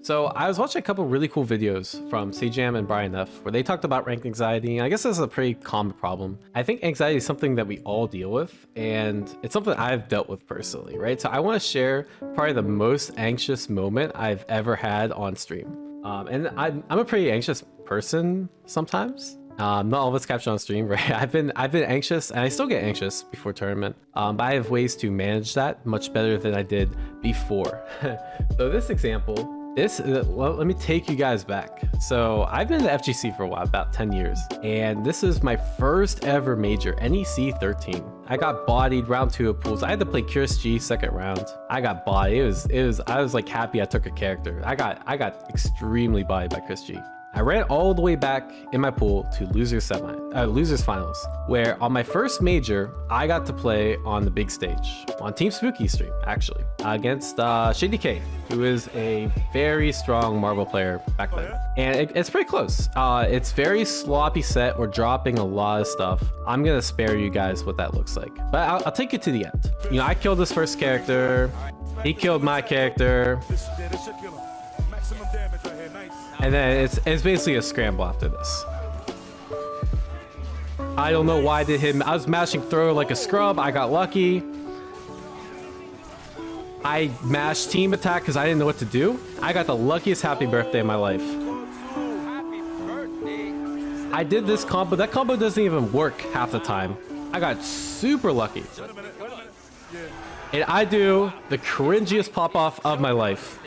So I was watching a couple really cool videos from CJam and Brian F, where they talked about ranked anxiety, and I guess this is a pretty common problem. I think anxiety is something that we all deal with, and it's something I've dealt with personally, right? So I want to share probably the most anxious moment I've ever had on stream. And I'm a pretty anxious person sometimes. Not all of it's captured on stream, right? I've been anxious, and I still get anxious before tournament, but I have ways to manage that much better than I did before. So this example, well, let me take you guys back. So I've been in the FGC for a while, about 10 years, and this is my first ever major, NEC 13. I got bodied round 2 of pools. I had to play Curious G second round. I got bodied. I was like happy I took a character. I got extremely bodied by Chris G. I ran all the way back in my pool to losers finals, where on my first major, I got to play on the big stage on Team Spooky stream, actually, against Shady K, who is a very strong Marvel player back then. And it's pretty close. It's very sloppy set. We're dropping a lot of stuff. I'm gonna spare you guys what that looks like, but I'll take you to the end. You know, I killed this first character. He killed my character. And then it's basically a scramble after this. I don't know why I did him. I was mashing throw like a scrub. I got lucky. I mashed team attack because I didn't know what to do. I got the luckiest happy birthday of my life. I did this combo. That combo doesn't even work half the time. I got super lucky. And I do the cringiest pop-off of my life.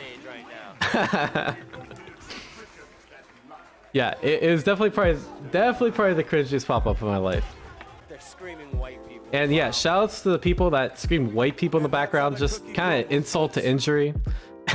Yeah, it was definitely probably the cringiest pop-up of my life. They're screaming white people. And yeah, shoutouts to the people that scream white people in the background, just kind of insult to injury.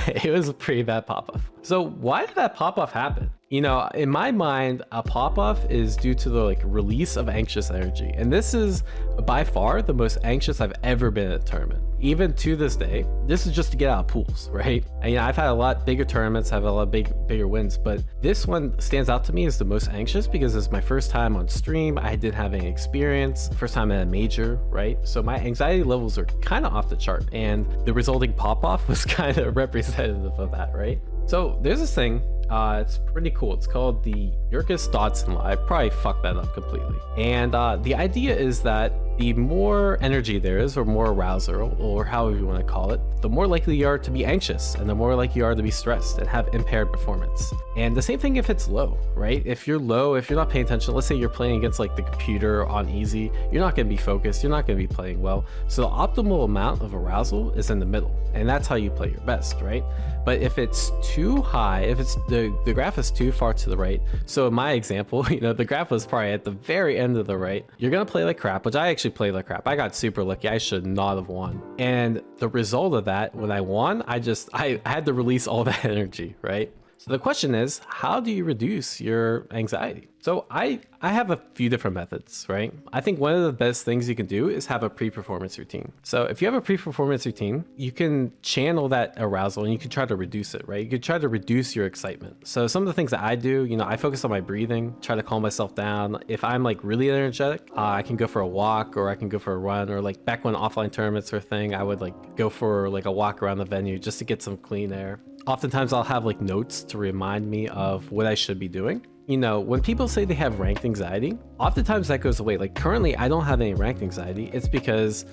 It was a pretty bad pop-off. So why did that pop-off happen? You know, in my mind, a pop-off is due to the release of anxious energy. And this is by far the most anxious I've ever been at a tournament. Even to this day, this is just to get out of pools, right? And I've had a lot bigger tournaments, have a lot bigger wins, but this one stands out to me as the most anxious because it's my first time on stream. I didn't have any experience, first time at a major, right? So my anxiety levels are kind of off the chart, and the resulting pop-off was kind of representative of that, right? So there's this thing, it's pretty cool. It's called the Yerkes-Dodson law. I probably fucked that up completely. And the idea is that the more energy there is, or more arousal, or however you want to call it, the more likely you are to be anxious, and the more likely you are to be stressed and have impaired performance. And the same thing if it's low, right? If you're low, if you're not paying attention, let's say you're playing against the computer on easy, you're not going to be focused, you're not going to be playing well. So the optimal amount of arousal is in the middle, and that's how you play your best, right? But if it's too high, if it's the graph is too far to the right, so in my example, the graph was probably at the very end of the right, you're gonna play like crap, which I actually played like crap. I got super lucky. I should not have won. And the result of that, when I won, I had to release all that energy, right? So the question is, how do you reduce your anxiety? So I have a few different methods, right? I think one of the best things you can do is have a pre-performance routine. So if you have a pre-performance routine, you can channel that arousal and you can try to reduce it, right? You can try to reduce your excitement. So some of the things that I do, I focus on my breathing, try to calm myself down. If I'm really energetic, I can go for a walk, or I can go for a run, or back when offline tournaments were a thing, I would go for a walk around the venue just to get some clean air. Oftentimes I'll have notes to remind me of what I should be doing. When people say they have ranked anxiety, oftentimes that goes away. Currently I don't have any ranked anxiety. It's because,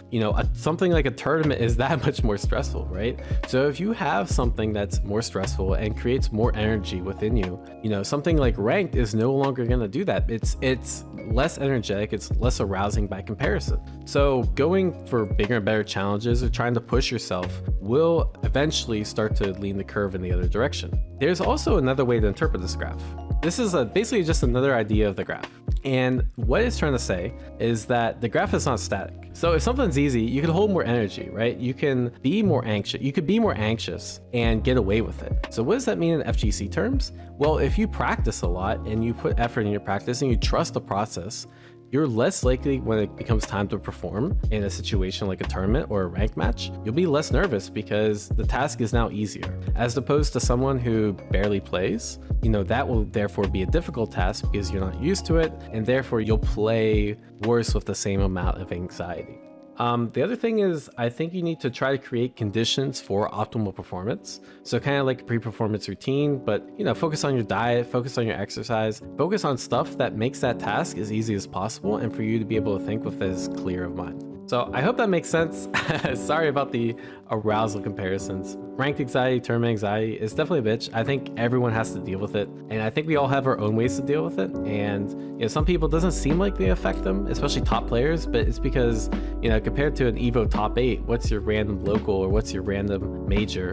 something like a tournament is that much more stressful, right? So if you have something that's more stressful and creates more energy within you, something like ranked is no longer going to do that. It's less energetic, it's less arousing by comparison. So going for bigger and better challenges or trying to push yourself will eventually start to lean the curve in the other direction. There's also another way to interpret this graph. This is basically just another idea of the graph. And what it's trying to say is that the graph is not static. So if something's easy, you can hold more energy, right? You can be more anxious. You could be more anxious and get away with it. So what does that mean in FGC terms? Well, if you practice a lot and you put effort in your practice and you trust the process, you're less likely when it becomes time to perform in a situation like a tournament or a ranked match. You'll be less nervous because the task is now easier, as opposed to someone who barely plays. That will therefore be a difficult task because you're not used to it, and therefore you'll play worse with the same amount of anxiety. The other thing is, I think you need to try to create conditions for optimal performance. So kind of like a pre-performance routine, but focus on your diet, focus on your exercise, focus on stuff that makes that task as easy as possible and for you to be able to think with this clear of mind. So I hope that makes sense. Sorry about the arousal comparisons. Ranked anxiety, tournament anxiety is definitely a bitch. I think everyone has to deal with it. And I think we all have our own ways to deal with it. And some people, it doesn't seem like they affect them, especially top players, but it's because, compared to an EVO top 8, what's your random local or what's your random major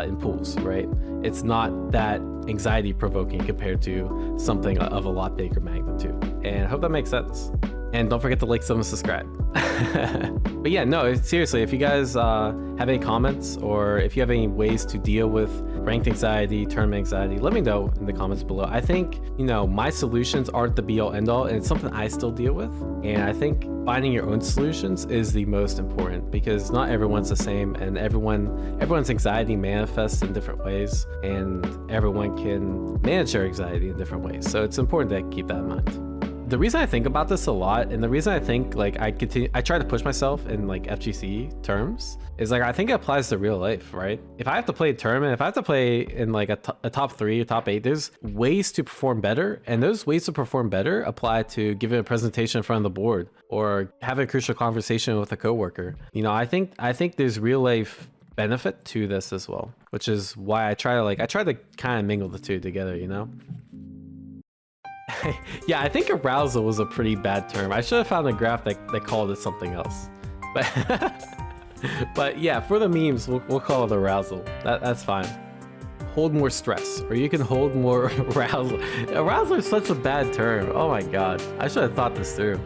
in pools, right? It's not that anxiety provoking compared to something of a lot bigger magnitude. And I hope that makes sense. And don't forget to like, sub, and subscribe. But yeah, no, seriously, if you guys have any comments or if you have any ways to deal with ranked anxiety, tournament anxiety, let me know in the comments below. I think, my solutions aren't the be all end all, and it's something I still deal with. And I think finding your own solutions is the most important because not everyone's the same, and everyone's anxiety manifests in different ways, and everyone can manage their anxiety in different ways. So it's important to keep that in mind. The reason I think about this a lot, and the reason I think I try to push myself in FGC terms, is I think it applies to real life, right? If I have to play a tournament, if I have to play in a top 3 or top 8, there's ways to perform better, and those ways to perform better apply to giving a presentation in front of the board or having a crucial conversation with a coworker. I think there's real life benefit to this as well, which is why I try to kind of mingle the two together, Yeah, I think arousal was a pretty bad term. I should have found a graph that called it something else. But yeah, for the memes, we'll call it arousal. That's fine. Hold more stress, or you can hold more arousal. Arousal is such a bad term. Oh my god, I should have thought this through.